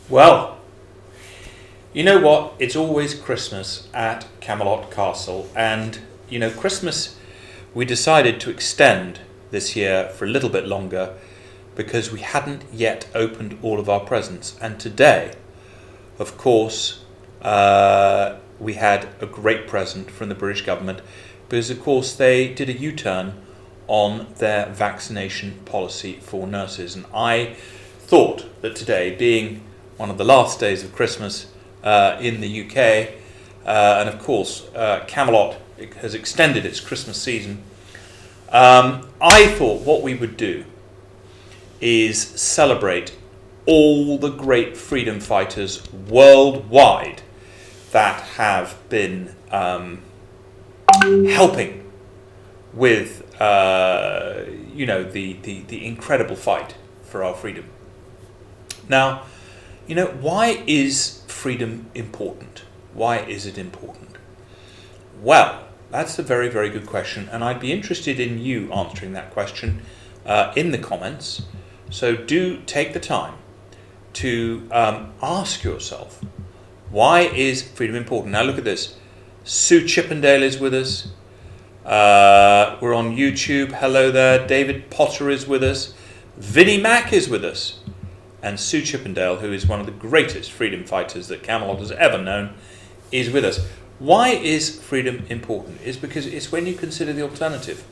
Well, you know what? It's always Christmas at Camelot Castle, and Christmas we decided to extend this year for a little bit longer because we hadn't yet opened all of our presents. And today, of course, we had a great present from the British government because, of course, they did a U-turn on their vaccination policy for nurses. And I thought that today, being one of the last days of Christmas in the UK, and of course Camelot has extended its Christmas season, I thought what we would do is celebrate all the great freedom fighters worldwide that have been helping with the incredible fight for our freedom. Now, why is freedom important? Why is it important? Well, that's a very, very good question, and I'd be interested in you answering that question in the comments. So do take the time to ask yourself, why is freedom important? Now look at this. Sue Chippendale is with us. We're on YouTube. Hello there. David Potter is with us. Vinnie Mac is with us. And Sue Chippendale, who is one of the greatest freedom fighters that Camelot has ever known, is with us. Why is freedom important? It's because it's when you consider the alternative,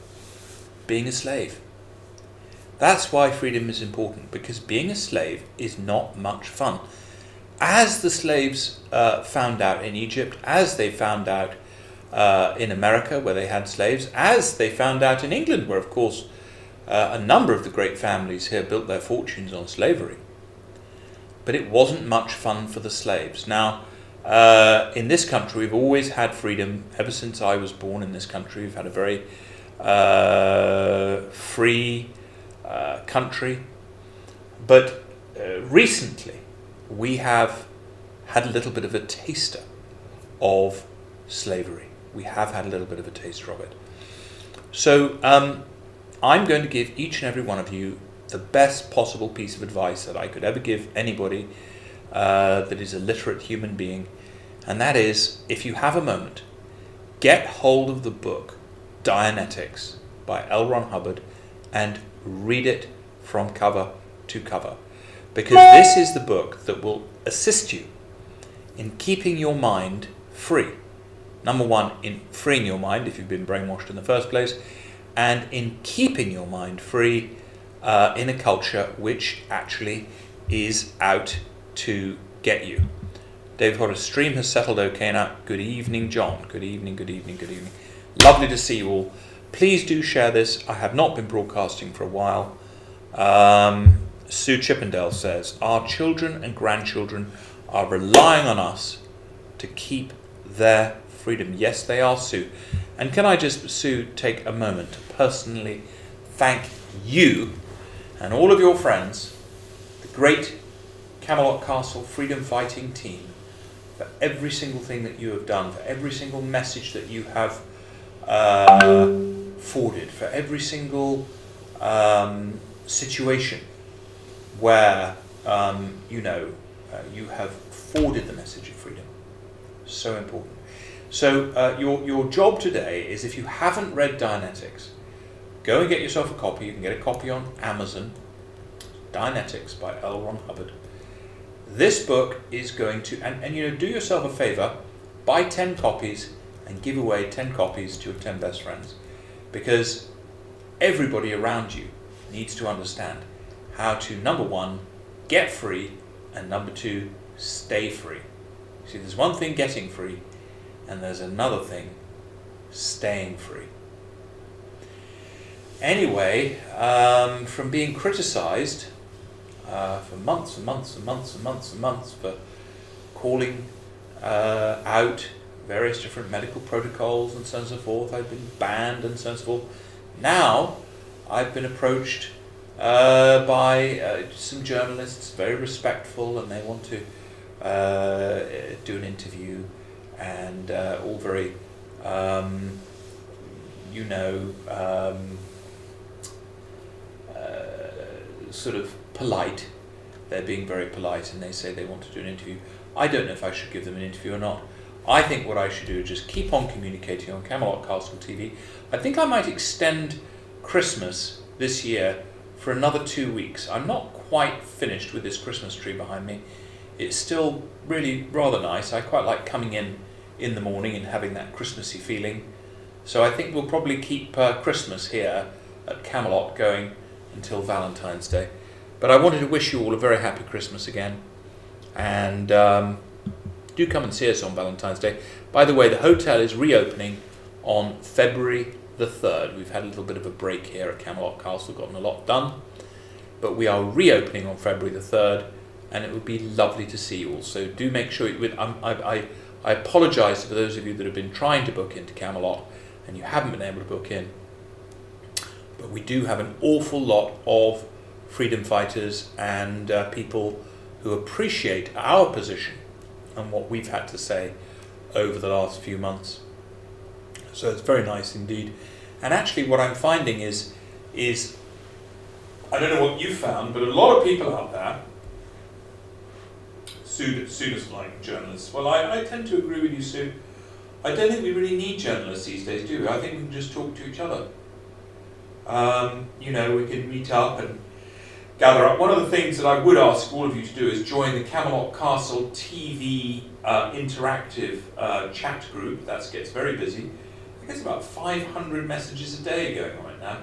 being a slave. That's why freedom is important, because being a slave is not much fun. As the slaves found out in Egypt, as they found out in America where they had slaves, as they found out in England where, of course, a number of the great families here built their fortunes on slavery. But it wasn't much fun for the slaves. Now, in this country, we've always had freedom. Ever since I was born in this country, we've had a very free country. But recently, we have had a little bit of a taster of slavery. We have had a little bit of a taster of it. So I'm going to give each and every one of you the best possible piece of advice that I could ever give anybody that is a literate human being, and that is, if you have a moment, get hold of the book Dianetics by L. Ron Hubbard and read it from cover to cover, because this is the book that will assist you in keeping your mind free. Number one, in freeing your mind if you've been brainwashed in the first place, and in keeping your mind free in a culture which actually is out to get you. David Hodder's stream has settled okay now. Good evening, John. Good evening, good evening, good evening. Lovely to see you all. Please do share this. I have not been broadcasting for a while. Sue Chippendale says, our children and grandchildren are relying on us to keep their freedom. Yes, they are, Sue. And can I just, Sue, take a moment to personally thank you and all of your friends, the great Camelot Castle freedom fighting team, for every single thing that you have done, for every single message that you have forwarded, for every single situation where you have forwarded the message of freedom. So important. So your job today is, if you haven't read Dianetics, go and get yourself a copy. You can get a copy on Amazon. Dianetics by L. Ron Hubbard. This book is going to, and do yourself a favor, buy 10 copies and give away 10 copies to your 10 best friends, because everybody around you needs to understand how to, number one, get free, and number two, stay free. See, there's one thing getting free, and there's another thing staying free. Anyway, from being criticized for months and months and months and months and months for calling out various different medical protocols and so on and so forth, I've been banned and so on and so forth. Now I've been approached by some journalists, very respectful, and they want to do an interview, and all very sort of polite, they're being very polite and they say they want to do an interview. I don't know if I should give them an interview or not. I think what I should do is just keep on communicating on Camelot Castle TV. I think I might extend Christmas this year for another 2 weeks. I'm not quite finished with this Christmas tree behind me. It's still really rather nice. I quite like coming in the morning and having that Christmassy feeling. So I think we'll probably keep Christmas here at Camelot going until Valentine's Day. But I wanted to wish you all a very happy Christmas again. And do come and see us on Valentine's Day. By the way, the hotel is reopening on February the 3rd. We've had a little bit of a break here at Camelot Castle, gotten a lot done. But we are reopening on February the 3rd, and it would be lovely to see you all. So do make sure I apologise for those of you that have been trying to book into Camelot and you haven't been able to book in. But we do have an awful lot of freedom fighters and people who appreciate our position and what we've had to say over the last few months. So it's very nice indeed. And actually what I'm finding is I don't know what you found, but a lot of people out there, Sue's like journalists. Well, I tend to agree with you, Sue. I don't think we really need journalists these days, do we? I think we can just talk to each other. We can meet up and gather up. One of the things that I would ask all of you to do is join the Camelot Castle TV interactive chat group. That gets very busy. I think it's about 500 messages a day going on right now.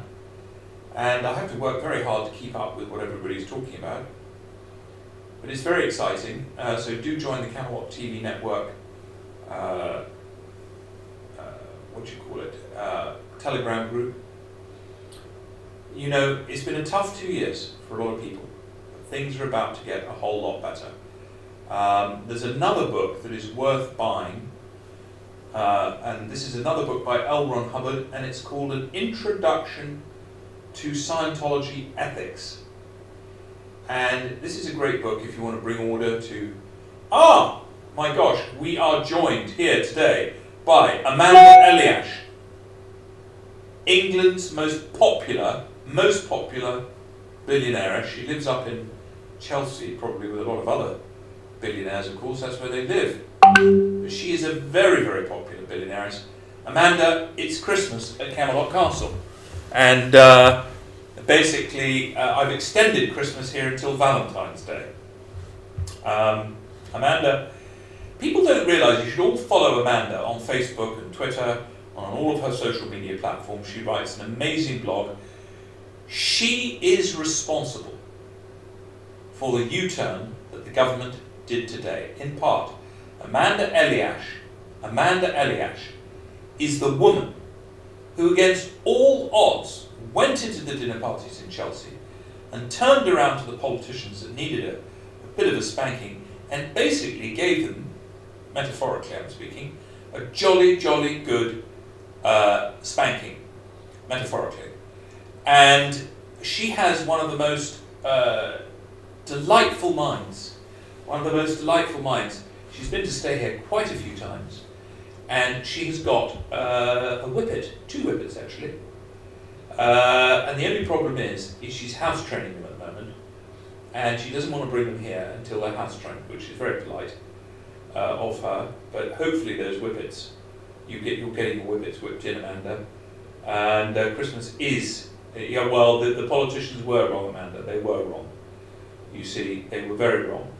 And I have to work very hard to keep up with what everybody's talking about. But it's very exciting. So do join the Camelot TV network, Telegram group. It's been a tough 2 years for a lot of people. But things are about to get a whole lot better. There's another book that is worth buying. And this is another book by L. Ron Hubbard, and it's called An Introduction to Scientology Ethics. And this is a great book if you want to bring order to... my gosh, we are joined here today by Amanda Eliash, England's most popular billionaire. She lives up in Chelsea, probably with a lot of other billionaires, of course, that's where they live. But she is a very, very popular billionaire. Amanda, it's Christmas at Camelot Castle. And basically, I've extended Christmas here until Valentine's Day. Amanda, people don't realise you should all follow Amanda on Facebook and Twitter, on all of her social media platforms. She writes an amazing blog. She is responsible for the U-turn that the government did today. In part, Amanda Eliash is the woman who, against all odds, went into the dinner parties in Chelsea and turned around to the politicians that needed a bit of a spanking and basically gave them, metaphorically I'm speaking, a jolly, jolly good spanking, metaphorically. And she has one of the most delightful minds. She's been to stay here quite a few times, and she has got a whippet, 2 whippets actually. And the only problem is she's house training them at the moment, and she doesn't want to bring them here until they're house trained, which is very polite of her. But hopefully those whippets, you're getting your whippets whipped in, Amanda. And Christmas is, the politicians were wrong, Amanda. They were wrong. You see, they were very wrong.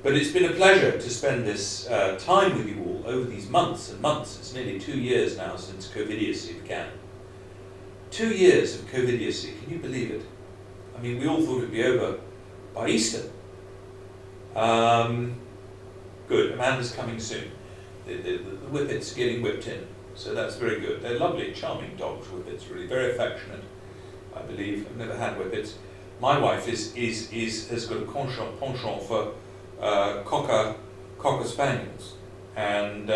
But it's been a pleasure to spend this time with you all over these months and months. It's nearly 2 years now since COVIDiocy began. 2 years of COVIDiocy, can you believe it? I mean, we all thought it would be over by Easter. Good, Amanda's coming soon. The whippets are getting whipped in, so that's very good. They're lovely, charming dogs, whippets, really very affectionate, I believe. I've never had whippets. My wife has got a penchant for Cocker Spaniels, and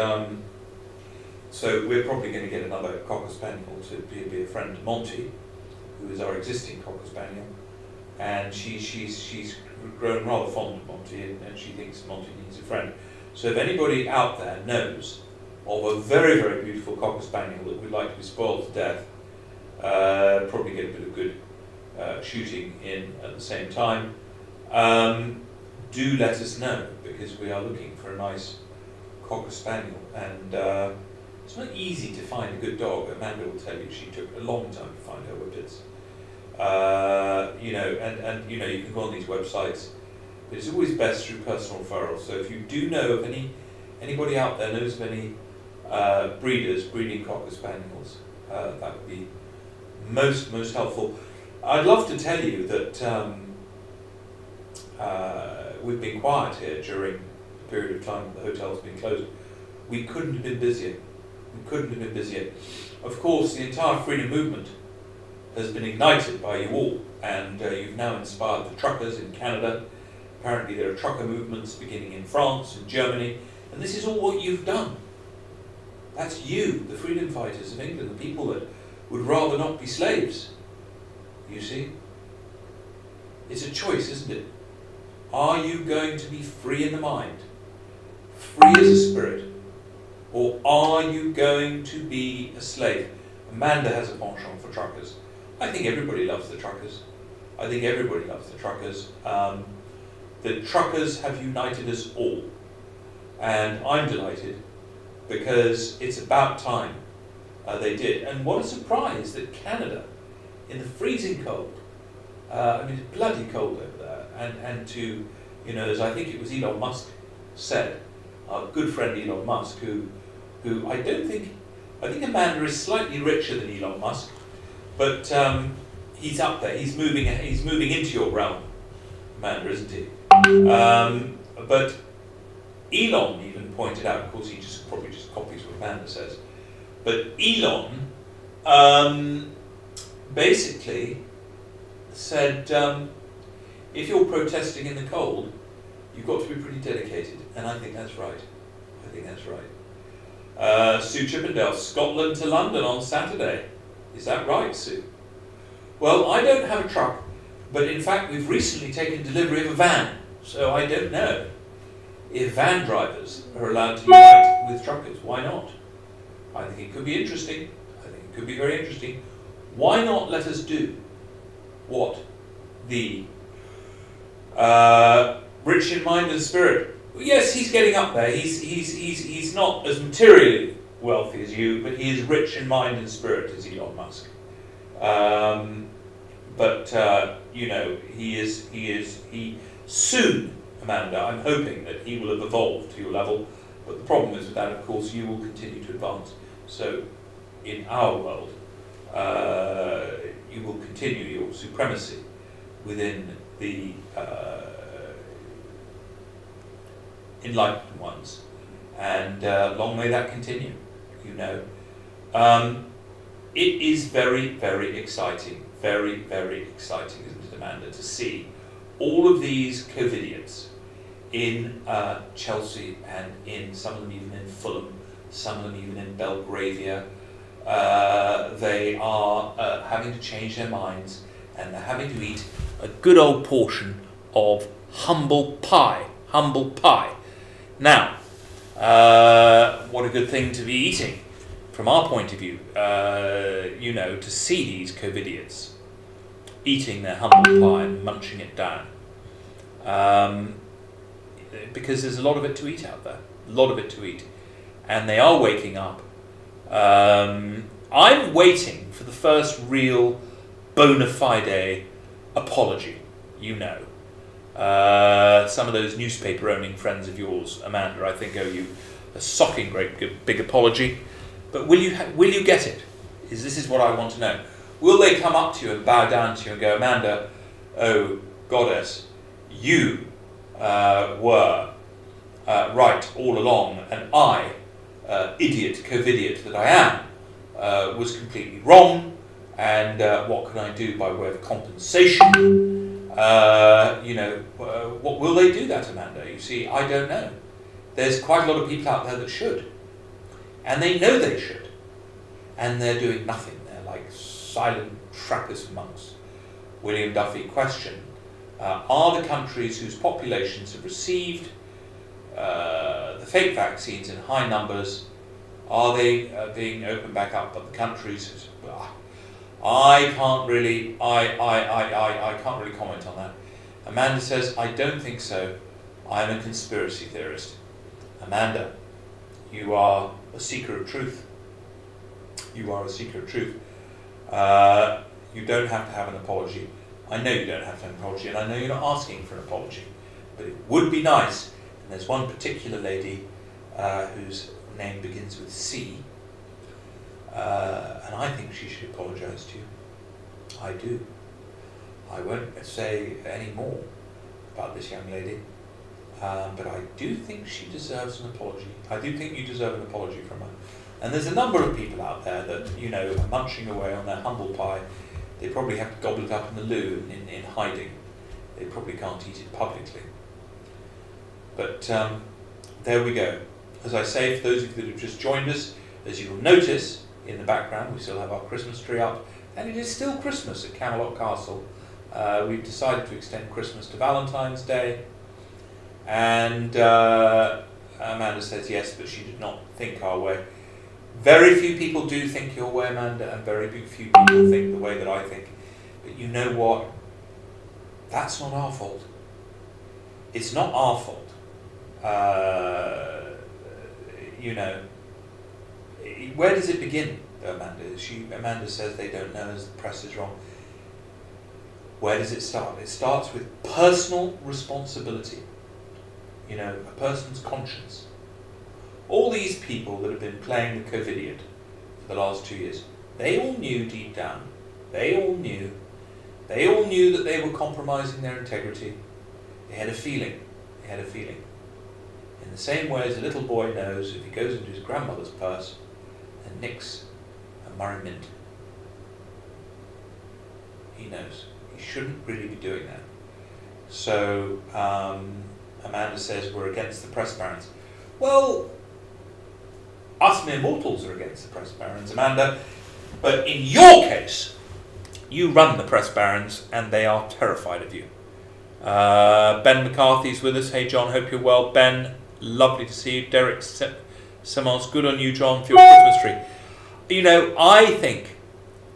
so we're probably going to get another Cocker Spaniel to be a friend to Monty, who is our existing Cocker Spaniel, and she's grown rather fond of Monty, and she thinks Monty needs a friend. So if anybody out there knows of a very, very beautiful Cocker Spaniel that would like to be spoiled to death, probably get a bit of good shooting in at the same time, do let us know, because we are looking for a nice Cocker Spaniel, and it's not easy to find a good dog. Amanda will tell you she took a long time to find her whippets. You know, and you know, you can go on these websites, but it's always best through personal referral. So if you do know of anybody out there knows of any breeders breeding Cocker Spaniels, that would be most helpful. I'd love to tell you that we've been quiet here during the period of time the hotel's been closed. We couldn't have been busier. We couldn't have been busier. Of course, the entire freedom movement has been ignited by you all, and you've now inspired the truckers in Canada. Apparently there are trucker movements beginning in France and Germany, and this is all what you've done. That's you, the freedom fighters of England, the people that would rather not be slaves. You see? It's a choice, isn't it? Are you going to be free in the mind, free as a spirit, or are you going to be a slave? Amanda has a penchant for truckers. I think everybody loves the truckers. I think everybody loves the truckers. The truckers have united us all, and I'm delighted because it's about time they did. And what a surprise that Canada, in the freezing cold, I mean it's bloody cold over there, and to, you know, as I think it was Elon Musk said, our good friend Elon Musk, who I think Amanda is slightly richer than Elon Musk, but he's up there. He's moving into your realm, Amanda, isn't he? But Elon even pointed out, of course, he probably just copies what Amanda says. But Elon basically said, if you're protesting in the cold, you've got to be pretty dedicated, and I think that's right. I think that's right. Sue Chippendale, Scotland to London on Saturday. Is that right, Sue? Well, I don't have a truck, but in fact we've recently taken delivery of a van, so I don't know if van drivers are allowed to unite with truckers. Why not? I think it could be interesting. I think it could be very interesting. Why not let us do what the rich in mind and spirit? Yes, he's getting up there. He's not as materially wealthy as you, but he is rich in mind and spirit as Elon Musk. You know, he soon, Amanda, I'm hoping that he will have evolved to your level, but the problem is with that, of course, you will continue to advance. So, in our world, you will continue your supremacy within the enlightened ones, and long may that continue, you know. It is very, very exciting, very, very exciting, isn't it, Amanda, to see all of these COVIDians in Chelsea, and in some of them even in Fulham, some of them even in Belgravia. They are having to change their minds, and they're having to eat a good old portion of humble pie. Humble pie. Now, what a good thing to be eating from our point of view, you know, to see these COVIDians eating their humble pie and munching it down. Because there's a lot of it to eat out there, a lot of it to eat. And they are waking up. I'm waiting for the first real bona fide apology, you know. Some of those newspaper-owning friends of yours, Amanda, I think owe you a socking great big apology. But will you get it? This is what I want to know. Will they come up to you and bow down to you and go, Amanda, oh goddess, you were right all along, and I, idiot, COVIDiot that I am, was completely wrong, and what can I do by way of compensation? You know, what will they do that, Amanda? You see, I don't know. There's quite a lot of people out there that should, and they know they should, and they're doing nothing. They're like silent Trappist monks. William Duffy question: are the countries whose populations have received the fake vaccines in high numbers, are they being opened back up? But the countries, I can't really comment on that. Amanda says, I don't think so. I'm a conspiracy theorist. Amanda, you are a seeker of truth. You are a seeker of truth. You don't have to have an apology. I know you don't have to have an apology, and I know you're not asking for an apology. But it would be nice, and there's one particular lady whose name begins with C, and I think she should apologise to you. I do. I won't say any more about this young lady, but I do think she deserves an apology. I do think you deserve an apology from her. And there's a number of people out there that, are munching away on their humble pie. They probably have to gobble it up in the loo in hiding. They probably can't eat it publicly. But there we go. As I say, for those of you that have just joined us, as you will notice in the background, we still have our Christmas tree up, and it is still Christmas at Camelot Castle. We've decided to extend Christmas to Valentine's Day, and Amanda says yes, but she did not think our way. Very few people do think your way, Amanda, and very few people think the way that I think. But you know what? That's not our fault. It's not our fault. Where does it begin, Amanda? Amanda says they don't know as the press is wrong. Where does it start? It starts with personal responsibility. A person's conscience. All these people that have been playing the COVIDiot for the last 2 years, they all knew deep down, they all knew that they were compromising their integrity. They had a feeling. In the same way as a little boy knows if he goes into his grandmother's purse and nicks a Murray Mint, he knows. He shouldn't really be doing that. So Amanda says we're against the press barons. Well, us mere mortals are against the press barons, Amanda, but in your case, you run the press barons and they are terrified of you. Ben McCarthy's with us. Hey John, hope you're well. Ben, lovely to see you. Derek Simons, good on you, John, for your Christmas tree. I think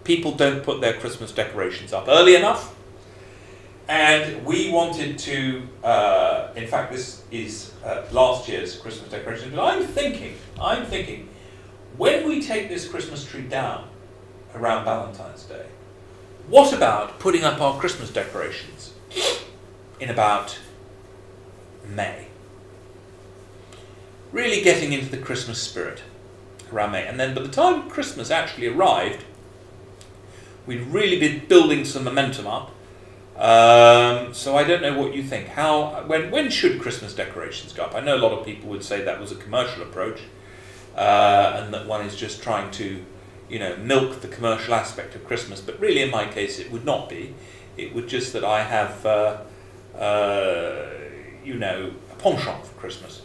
people don't put their Christmas decorations up early enough, and we wanted to, in fact this is last year's Christmas decorations, but I'm thinking, when we take this Christmas tree down around Valentine's Day, what about putting up our Christmas decorations in about May? Really getting into the Christmas spirit around May. And then by the time Christmas actually arrived, we'd really been building some momentum up. So I don't know what you think. When should Christmas decorations go up? I know a lot of people would say that was a commercial approach, and that one is just trying to, milk the commercial aspect of Christmas. But really, in my case, it would not be. It would just that I have, a penchant for Christmas.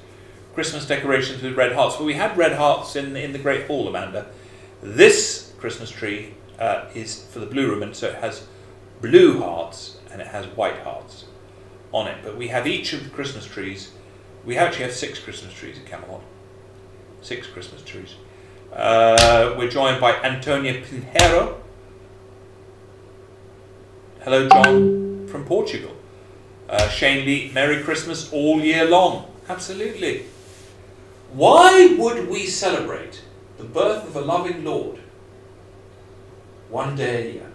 Christmas decorations with red hearts. Well, we had red hearts in the Great Hall, Amanda. This Christmas tree is for the blue room, and so it has blue hearts and it has white hearts on it. But we have each of the Christmas trees. We actually have 6 Christmas trees at Camelot. 6 Christmas trees. We're joined by Antonia Pinheiro. Hello, John from Portugal. Shane Lee, Merry Christmas all year long. Absolutely. Why would we celebrate the birth of a loving Lord one day a year?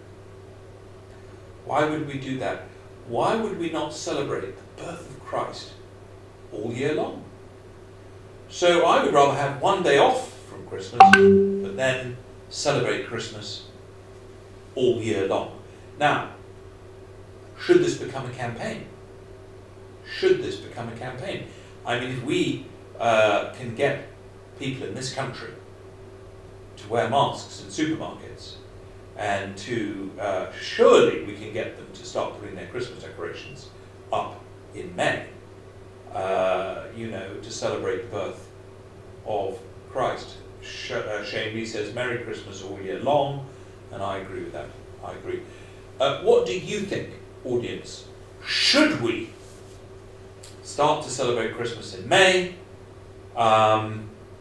Why would we do that? Why would we not celebrate the birth of Christ all year long? So I would rather have one day off from Christmas, but then celebrate Christmas all year long. Now, should this become a campaign? I mean, if we can get people in this country to wear masks in supermarkets, and to surely we can get them to start putting their Christmas decorations up in May, to celebrate the birth of Christ. Shane Lee says Merry Christmas all year long, and I agree with that. I agree. What do you think, audience? Should we start to celebrate Christmas in May,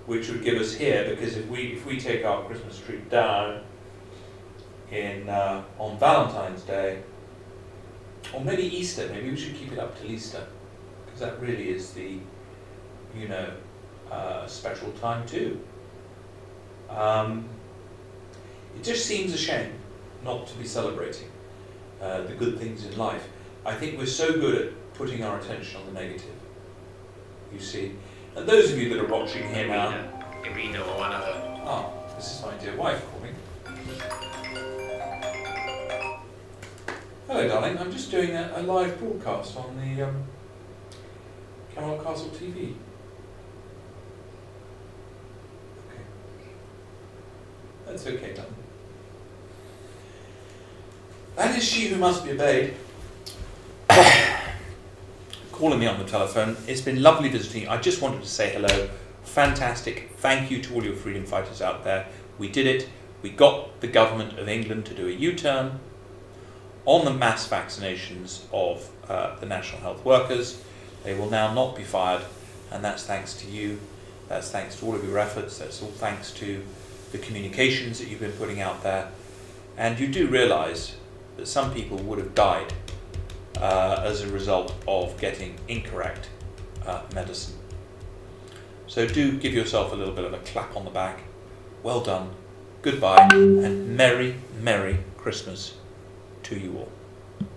which would give us here, because if we take our Christmas tree down on Valentine's Day, or maybe Easter. Maybe we should keep it up till Easter, because that really is the, special time too. It just seems a shame not to be celebrating the good things in life. I think we're so good at putting our attention on the negative, you see. And those of you that are watching here now... Oh, this is my dear wife calling. Hello, darling. I'm just doing a live broadcast on the Camelot Tv. Okay. That's okay, darling. That is she who must be obeyed. Calling me on the telephone. It's been lovely visiting you. I just wanted to say hello. Fantastic. Thank you to all your freedom fighters out there. We did it. We got the government of England to do a U-turn on the mass vaccinations of the national health workers. They will now not be fired, and that's thanks to you. That's thanks to all of your efforts. That's all thanks to the communications that you've been putting out there. And you do realise that some people would have died as a result of getting incorrect medicine. So do give yourself a little bit of a clap on the back. Well done, goodbye, and Merry, Merry Christmas to you all.